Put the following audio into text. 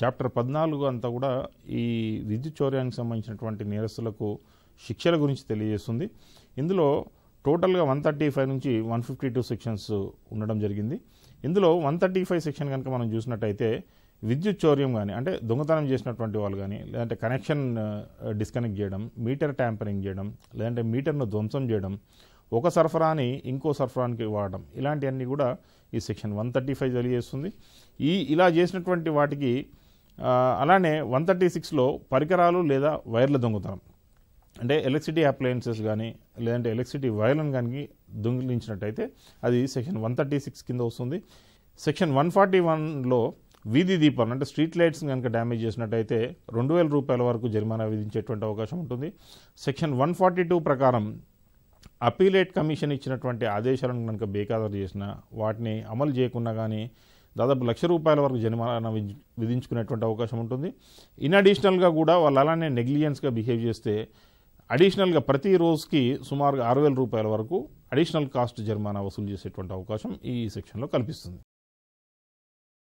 Chapter 14 అంతా కూడా ఈ విద్యుత్ చౌర్యానికి సంబంధించినటువంటి నేరస్తులకు శిక్షల గురించి తెలియజేస్తుంది. ఇందులో టోటల్గా 135 నుంచి 152 సెక్షన్స్ ఉండడం జరిగింది. ఇందులో 135 సెక్షన్ కనుక మనం చూసినట్టయితే విద్యుత్ చౌర్యం కానీ అంటే దొంగతనం చేసినటువంటి వాళ్ళు కానీ, లేదంటే కనెక్షన్ డిస్కనెక్ట్ చేయడం, మీటర్ ట్యాంపరింగ్ చేయడం, లేదంటే మీటర్ను ధ్వంసం చేయడం, ఒక సరఫరాని ఇంకో సరఫరానికి వాడడం, ఇలాంటివన్నీ కూడా ఈ సెక్షన్ 135 తెలియజేస్తుంది. ఇలా చేసినటువంటి వాటికి అలానే 136లో పరికరాలు లేదా వైర్ల దొంగతనం అంటే ఎలక్ట్రిసిటీ అప్లయన్సెస్ కానీ లేదంటే ఎలక్ట్రిసిటీ వైర్లను కానీ దొంగిలించినట్టయితే అది సెక్షన్ 136 కింద వస్తుంది. సెక్షన్ 141లో వీధి దీపాలు అంటే స్ట్రీట్ లైట్స్ కనుక డ్యామేజ్ చేసినట్టయితే 2000 రూపాయల వరకు జరిమానా విధించేటువంటి అవకాశం ఉంటుంది. సెక్షన్ 142 ప్రకారం అపీలేట్ కమిషన్ ఇచ్చినటువంటి ఆదేశాలను కనుక బేఖాతరు చేసిన వాటిని అమలు చేయకుండా కానీ దాదాపు ₹1,00,000 వరకు జరిమానా విధించుకునేటువంటి అవకాశం ఉంటుంది. ఇన్ అడిషనల్గా కూడా వాళ్ళు అలానే నెగ్లిజెన్స్గా బిహేవ్ చేస్తే అడిషనల్గా ప్రతి రోజుకి సుమారుగా ₹6,000 వరకు అడిషనల్ కాస్ట్ జరిమానా వసూలు చేసేటువంటి అవకాశం ఈ సెక్షన్లో కల్పిస్తుంది.